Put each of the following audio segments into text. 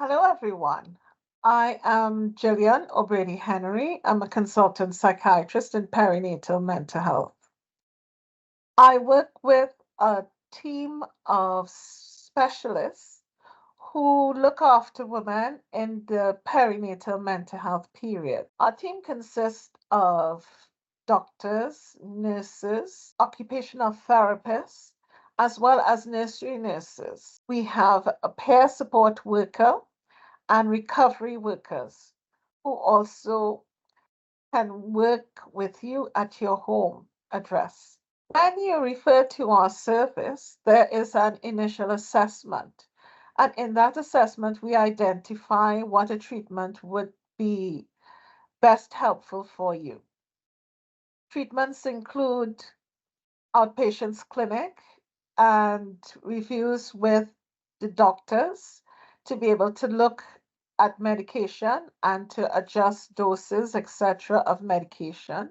Hello, everyone. I am Jillian O'Brady Henry. I'm a consultant psychiatrist in perinatal mental health. I work with a team of specialists who look after women in the perinatal mental health period. Our team consists of doctors, nurses, occupational therapists, as well as nursery nurses. We have a peer support worker and recovery workers who also can work with you at your home address. When you refer to our service, there is an initial assessment. And in that assessment, we identify what a treatment would be best helpful for you. Treatments include outpatients clinic and reviews with the doctors to be able to look at medication and to adjust doses, etc., of medication,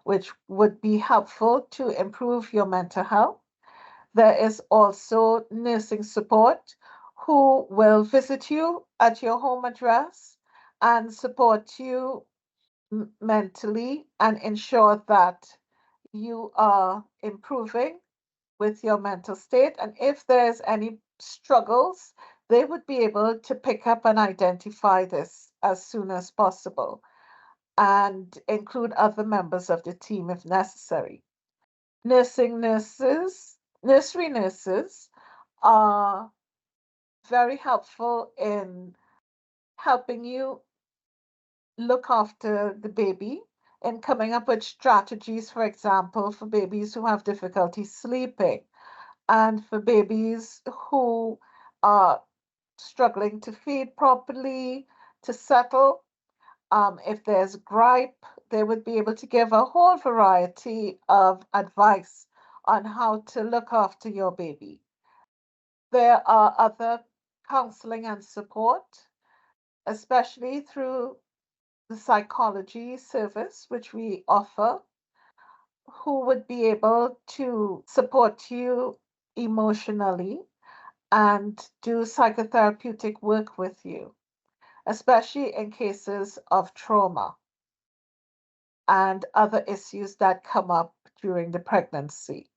which would be helpful to improve your mental health. There is also nursing support who will visit you at your home address and support you mentally and ensure that you are improving with your mental state. And if there's any struggles, they would be able to pick up and identify this as soon as possible and include other members of the team if necessary. Nursery nurses are very helpful in helping you look after the baby and coming up with strategies, for example, for babies who have difficulty sleeping and for babies who are struggling to feed properly, to settle. If there's gripe, they would be able to give a whole variety of advice on how to look after your baby. There are other counseling and support, especially through the psychology service, which we offer, who would be able to support you emotionally and do psychotherapeutic work with you, especially in cases of trauma and other issues that come up during the pregnancy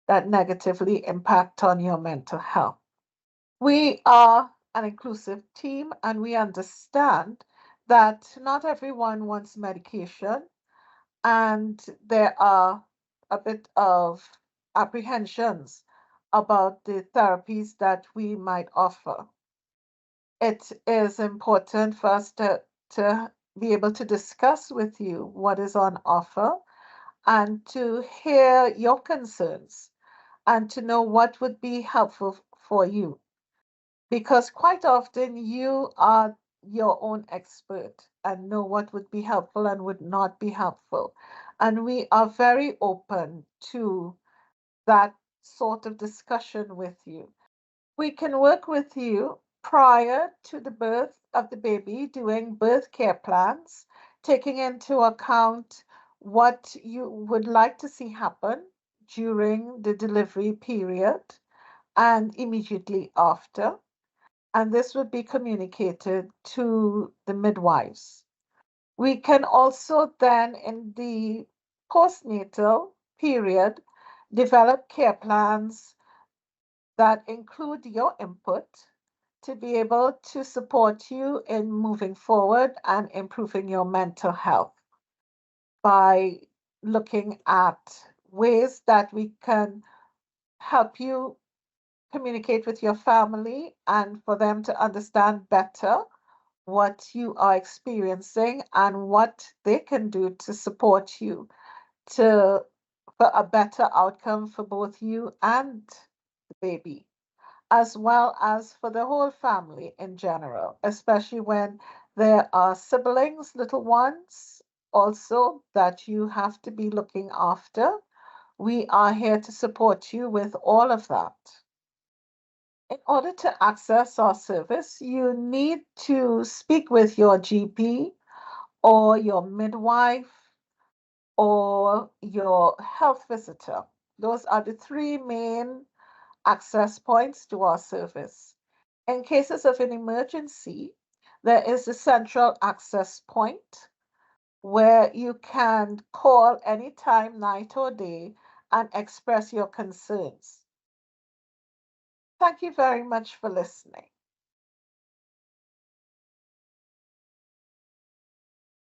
that negatively impact on your mental health. We are an inclusive team and we understand that not everyone wants medication and there are a bit of apprehensions about the therapies that we might offer. It is important for us to be able to discuss with you what is on offer and to hear your concerns and to know what would be helpful for you. Because quite often you are your own expert and know what would be helpful and would not be helpful. And we are very open to that sort of discussion with you. We can work with you prior to the birth of the baby, doing birth care plans, taking into account what you would like to see happen during the delivery period and immediately after. And this would be communicated to the midwives. We can also then, in the postnatal period, develop care plans that include your input to be able to support you in moving forward and improving your mental health by looking at ways that we can help you communicate with your family and for them to understand better what you are experiencing and what they can do to support you to for a better outcome for both you and the baby, as well as for the whole family in general, especially when there are siblings, little ones, also that you have to be looking after. We are here to support you with all of that. In order to access our service, you need to speak with your GP or your midwife or your health visitor. Those are the three main access points to our service. In cases of an emergency, there is a central access point where you can call anytime, night or day, and express your concerns. Thank you very much for listening.